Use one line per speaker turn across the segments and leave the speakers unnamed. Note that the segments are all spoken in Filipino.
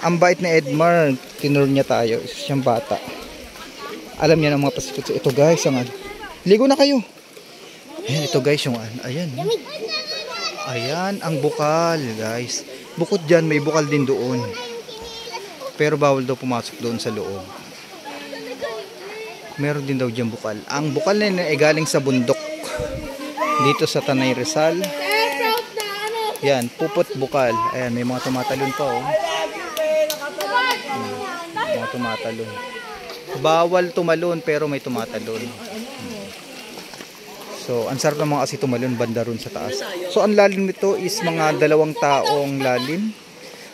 Ang bait ni Edmar, tinuro niya tayo. Isa siyang bata. Alam niya ng mga pasikot. Ito guys, ang ligo na kayo. Ayan, ito guys, yung ayan. Ayan, ang bukal guys. Bukod dyan, may bukal din doon. Pero bawal daw pumasok doon sa loob. Meron din daw dyan bukal. Ang bukal na yun ay galing sa bundok. Dito sa Tanay Rizal. Yan, Puput Bukal. Ayan, may mga tumatalon pa oh. Mga tumatalon. Bawal tumalon pero may tumatalon. So, ang sarap naman kasi tumalon banda ron sa taas. So, ang lalim nito is mga 2 taong lalim.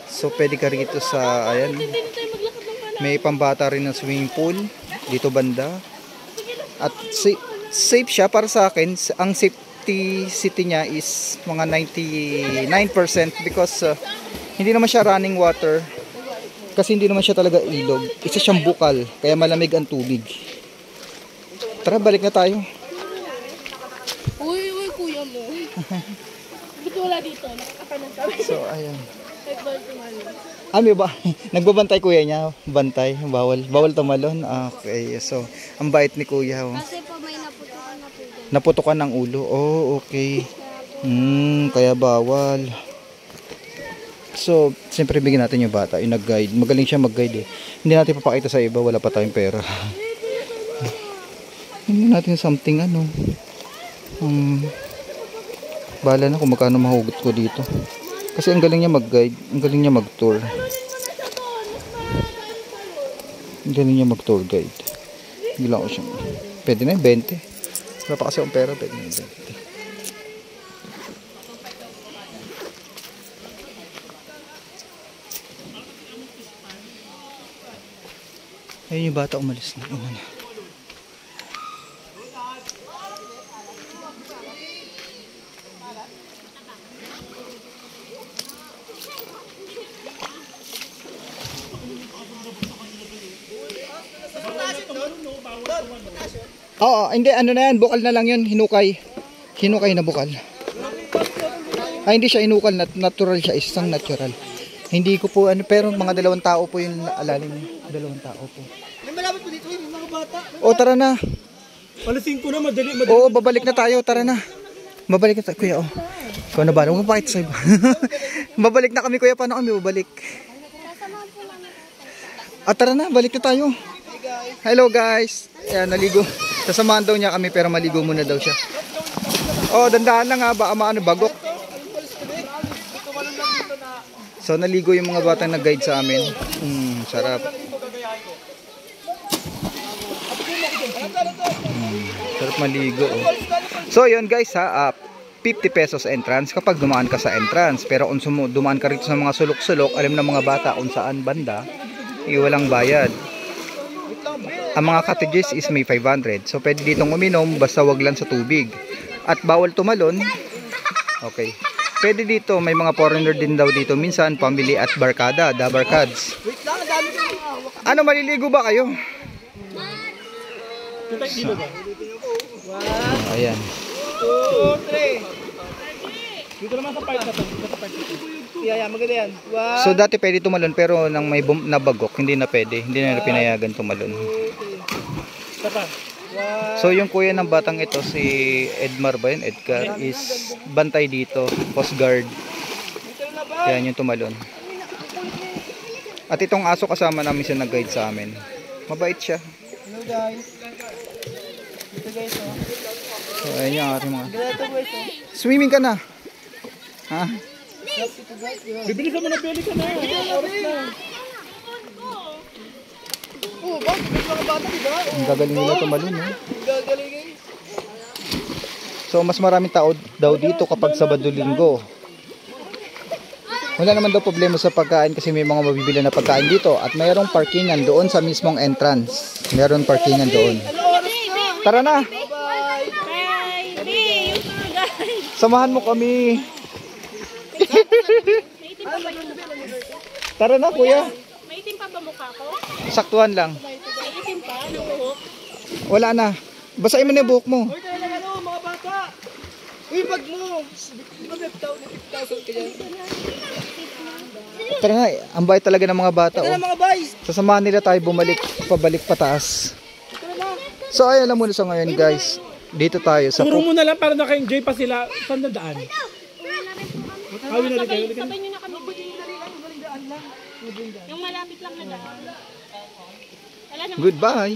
So, pwede ka rito sa, ayan. May pambata rin ng swimming pool. Dito banda. At safe siya para sa akin. Ang safety city niya is mga 99% because hindi naman siya running water. Kasi hindi naman siya talaga ilog. Isa siyang bukal. Kaya malamig ang tubig. Tara, balik na tayo.
Uy, kuya mo. Ba't wala dito? Nakakapanan kami.
So, ayan. May ba? Nagbabantay kuya niya. Bantay. Bawal tumalon. Okay. So, ang bait ni kuya.
Kasi po may naputukan na po dyan.
Naputukan ng ulo. Oh, okay. Kaya bawal. So, siyempre bigyan natin yung bata, yung nag-guide. Magaling siya mag-guide eh. Hindi natin papakita sa iba, wala pa tayong pera. Hindi natin something ano. Bahala na kung magkano mahugot ko dito. Kasi ang galing niya mag-guide, ang galing niya mag-tour. Ang galing niya mag-tour guide. Bilang ko siya. Pwede na yung 20. Wala pa kasi akong pera, pwede na yung 20. Ayun yung bata umalis na. Una na. Oo, hindi ano na yan, bukal na lang yun, hinukay. Hinukay na bukal. Ay, hindi siya hinukal, natural siya, isang natural. Hindi ko po ano, pero mga 2 tao po yung alalim niya. 2 tao po.
May malapit po dito yung mga bata.
O, tara na.
Alas 5 na, madali.
Oo, babalik na tayo, tara na. Babalik na tayo, kuya, oh. Ikaw na ba? Huwag mapakita sa iba. Babalik na kami, kuya, paano kami babalik? Tara na, balik na tayo. Hello guys. Ayan, naligo. Sasamahan daw niya kami pero maligo muna daw siya. Oh, dandahan lang ha, baka maano bagok. So naligo yung mga batang nag-guide sa amin. Sarap. Sarap maligo. Oh. So yun guys ha, 50 pesos entrance kapag dumaan ka sa entrance. Pero kung dumaan ka rito sa mga sulok-sulok, alam na mga bata kung saan banda, walang bayad. Ang mga cottages is may 500. So pwede ditong uminom basta wag lang sa tubig. At bawal tumalon. Okay. Pwede dito, may mga foreigner din daw dito. Minsan, pamili at barkada, the barkads. Ano, maliligo ba kayo? So, ayan.
2, 3. Dito naman sa part na to. Yeah, maganda yan.
So, dati pwede tumalon, pero nang may nabagok, hindi na pwede. Hindi na pinayagan tumalon. So yung kuya ng batang ito, si Edmar ba yun? Edgar, is bantay dito, Coast Guard. Yan yung tumalon. At itong aso kasama namin siya nag-guide sa amin. Mabait siya.
Hello guys. Dito guys oh.
So ayan yung ating mga. Swimming ka na. Ha?
Bibilisan mo na, beli ka na. Oras na. Oh, bakit mga bata diba?
Ang gagaling nila tumalon eh.
Gagalingin.
So mas maraming tao daw dito kapag Sabado-Linggo. Wala naman daw problema sa pagkain kasi may mga mabibili na pagkain dito at mayroong parkingan doon sa mismong entrance. Mayroong parkingan doon. Tara na. Samahan mo kami. Tara na kuya.
Maitim pa ba mukha ko?
Saktuhan lang.
Maitim pa? Ano buhok?
Wala na. Basahin mo na yung buhok mo.
Uy, tayo lang ano, mga bata. Uy, bag mo. Di ba 5,000 kaya?
Tara nga, ang bait talaga ng mga bata.
Tara
Oh.
mga boys.
Sasamahan nila tayo pabalik pataas. So ayun lang muna sa ngayon guys. Dito tayo sa
Turo mo na lang para naka-enjoy pa sila. Saan dadaan? Kawin na rin kayo.
Sabay nyo na kami. Yung malapit lang na daan. Wala na.
Goodbye.